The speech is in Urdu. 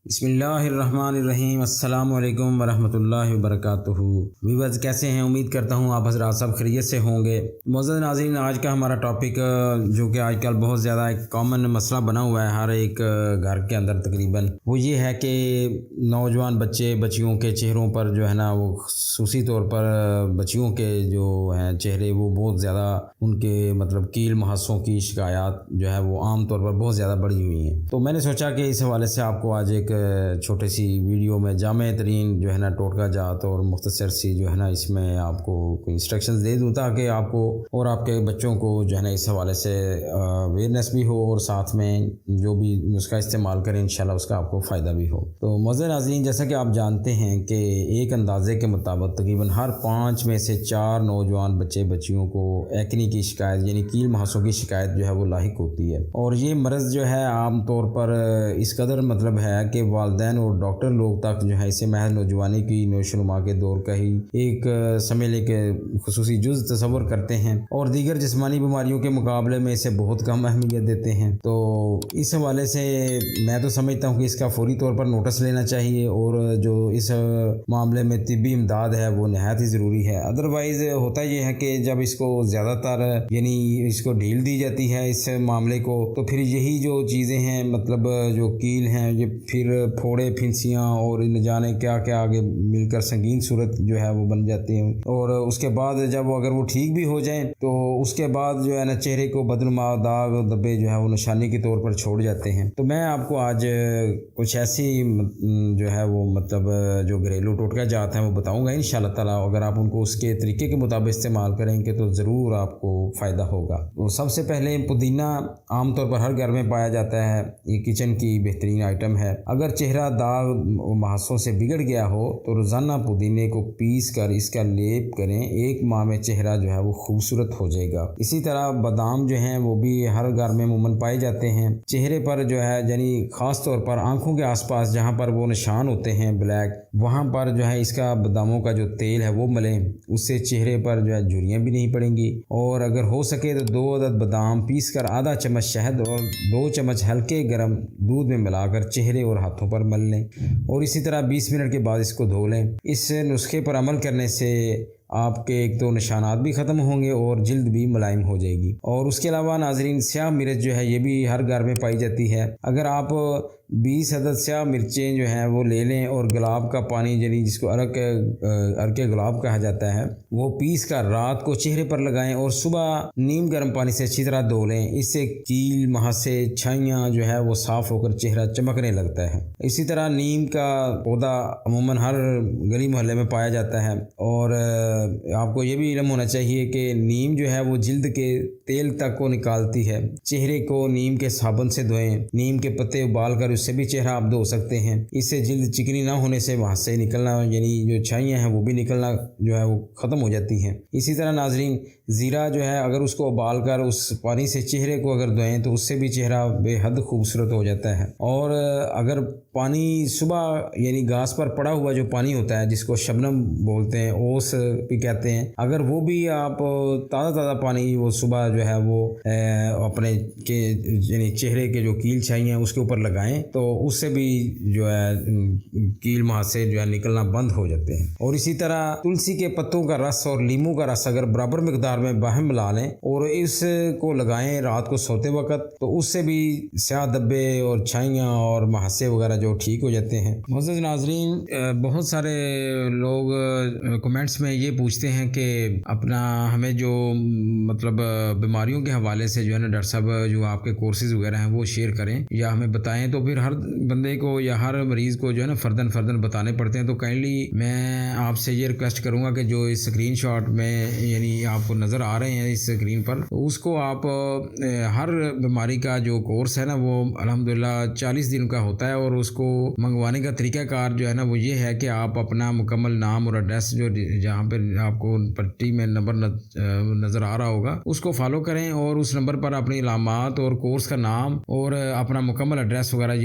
بسم اللہ الرحمن الرحیم۔ السلام علیکم ورحمۃ اللہ وبرکاتہ۔ ویورز کیسے ہیں؟ امید کرتا ہوں آپ حضرات سب خیریت سے ہوں گے۔ معزز ناظرین، آج کا ہمارا ٹاپک جو کہ آج کل بہت زیادہ ایک کامن مسئلہ بنا ہوا ہے ہر ایک گھر کے اندر تقریباً، وہ یہ ہے کہ نوجوان بچیوں کے چہروں پر جو ہے نا، وہ خصوصی طور پر بچیوں کے جو ہیں چہرے، وہ بہت زیادہ ان کے کیل محاسوں کی شکایات جو ہے وہ عام طور پر بہت زیادہ بڑھی ہوئی ہیں۔ تو میں نے سوچا کہ اس حوالے سے آپ کو آج ایک چھوٹی سی ویڈیو میں جامع ترین جو ہے نا ٹوٹکا جات اور مختصر سی جو ہے نا اس میں آپ کو انسٹرکشنز دے دوں، تاکہ آپ کو اور آپ کے بچوں کو جو ہے نا اس حوالے سے اویئرنیس بھی ہو، اور ساتھ میں جو بھی نسخہ استعمال کریں انشاءاللہ اس کا آپ کو فائدہ بھی ہو۔ تو معزز ناظرین، جیسا کہ آپ جانتے ہیں کہ ایک اندازے کے مطابق تقریباً ہر 5 میں سے 4 نوجوان بچیوں کو ایکنی کی شکایت یعنی کیل محاسوں کی شکایت جو ہے وہ لاحق ہوتی ہے، اور یہ مرض جو ہے عام طور پر اس قدر ہے کہ والدین اور ڈاکٹر لوگ تک جو ہے اسے محض نوجوانی کی نوشونما کے دور کا ہی ایک سمجھ لے کہ خصوصی جز تصور کرتے ہیں، اور دیگر جسمانی بیماریوں کے مقابلے میں اسے بہت کم اہمیت دیتے ہیں۔ تو اس حوالے سے میں تو سمجھتا ہوں کہ اس کا فوری طور پر نوٹس لینا چاہیے، اور جو اس معاملے میں طبی امداد ہے وہ نہایت ہی ضروری ہے۔ ادروائز ہوتا یہ ہے کہ جب اس کو زیادہ تر یعنی اس کو ڈھیل دی جاتی ہے اس معاملے کو، تو پھر یہی جو چیزیں ہیں جو کیل ہیں، یہ پھر پھوڑے پھنسیاں اور نہ جانے کیا کیا آگے مل کر سنگین صورت جو ہے وہ بن جاتی ہیں، اور اس کے بعد جب اگر وہ ٹھیک بھی ہو جائیں تو اس کے بعد جو ہے نا چہرے کو بدنما داغ دبے جو ہے وہ نشانی کے طور پر چھوڑ جاتے ہیں۔ تو میں آپ کو آج کچھ ایسی جو ہے وہ جو گھریلو ٹوٹکا جات ہیں وہ بتاؤں گا انشاءاللہ تعالیٰ۔ اگر آپ ان کو اس کے طریقے کے مطابق استعمال کریں گے تو ضرور آپ کو فائدہ ہوگا۔ تو سب سے پہلے پودینہ عام طور پر ہر گھر میں پایا جاتا ہے، یہ کچن کی بہترین آئٹم ہے۔ اگر چہرہ داغ و محاسوں سے بگڑ گیا ہو تو روزانہ پودینے کو پیس کر اس کا لیپ کریں، 1 ماہ میں چہرہ جو ہے وہ خوبصورت ہو جائے گا۔ اسی طرح بادام جو ہیں وہ بھی ہر گھر میں عموماً پائے جاتے ہیں۔ چہرے پر جو ہے یعنی خاص طور پر آنکھوں کے آس پاس جہاں پر وہ نشان ہوتے ہیں بلیک، وہاں پر جو ہے اس کا باداموں کا جو تیل ہے وہ ملیں، اس سے چہرے پر جو ہے جھریاں بھی نہیں پڑیں گی۔ اور اگر ہو سکے تو 2 عدد بادام پیس کر آدھا چمچ شہد اور 2 چمچ ہلکے گرم دودھ میں ملا کر چہرے اور ہاتھوں پر مل لیں، اور اسی طرح 20 منٹ کے بعد اس کو دھو لیں۔ اس نسخے پر عمل کرنے سے آپ کے ایک تو نشانات بھی ختم ہوں گے اور جلد بھی ملائم ہو جائے گی۔ اور اس کے علاوہ ناظرین، سیاہ مرچ جو ہے یہ بھی ہر گھر میں پائی جاتی ہے۔ اگر آپ 20 عدد سیاہ مرچیں جو ہیں وہ لے لیں، اور گلاب کا پانی یعنی جس کو عرق گلاب کہا جاتا ہے، وہ پیس کر رات کو چہرے پر لگائیں اور صبح نیم گرم پانی سے اچھی طرح دھو لیں۔ اس سے کیل محاسے چھائیاں جو ہے وہ صاف ہو کر چہرہ چمکنے لگتا ہے۔ اسی طرح نیم کا پودا عموماً ہر گلی محلے میں پایا جاتا ہے، اور آپ کو یہ بھی علم ہونا چاہیے کہ نیم جو ہے وہ جلد کے تیل تک کو نکالتی ہے۔ چہرے کو نیم کے صابن سے دھوئیں، نیم کے پتے ابال کر اس سے بھی چہرہ آپ دھو سکتے ہیں۔ اس سے جلد چکنی نہ ہونے سے وہاں سے نکلنا یعنی جو چھائیاں ہیں وہ بھی نکلنا جو ہے وہ ختم ہو جاتی ہیں۔ اسی طرح ناظرین، زیرہ جو ہے اگر اس کو ابال کر اس پانی سے چہرے کو اگر دھوئیں تو اس سے بھی چہرہ بے حد خوبصورت ہو جاتا ہے۔ اور اگر پانی صبح یعنی گھاس پر پڑا ہوا جو پانی ہوتا ہے جس کو شبنم بولتے ہیں، اوس بھی کہتے ہیں، اگر وہ بھی آپ تازہ پانی وہ صبح جو ہے وہ اپنے یعنی چہرے کے جو کیل چھائی ہیں اس کے اوپر لگائیں تو اس سے بھی جو ہے کیل محاسے جو ہے نکلنا بند ہو جاتے ہیں۔ اور اسی طرح تلسی کے پتوں کا رس اور لیموں کا رس اگر برابر مقدار میں باہم ملا لیں اور اس کو لگائیں رات کو سوتے وقت، تو اس سے بھی سیاہ دبے اور چھائیاں اور محاسے وغیرہ جو ٹھیک ہو جاتے ہیں۔ معزز ناظرین، بہت سارے لوگ کمنٹس میں یہ پوچھتے ہیں کہ اپنا ہمیں جو بیماریوں کے حوالے سے جو ہے نا ڈاکٹر صاحب جو آپ کے کورسز وغیرہ ہیں وہ شیئر کریں یا ہمیں بتائیں، تو پھر ہر بندے کو یا ہر مریض کو جو ہے نا فردن بتانے پڑتے ہیں۔ تو کائنڈلی میں آپ سے یہ ریکویسٹ کروں گا کہ جو اس اسکرین شاٹ میں یعنی آپ کو نظر آ رہے ہیں اس اسکرین پر، اس کو آپ ہر بیماری کا جو کورس ہے نا وہ الحمدللہ 40 دن کا ہوتا ہے، اور اس کو منگوانے کا طریقہ کار جو ہے نا وہ یہ ہے کہ آپ اپنا مکمل نام اور ایڈریس جو جہاں پہ آپ کو پٹی میں نمبر نظر آ رہا ہوگا اس کو فالو کریں، اور اس نمبر پر اپنی علامات اور کورس کا نام اور اپنا مکمل ایڈریس وغیرہ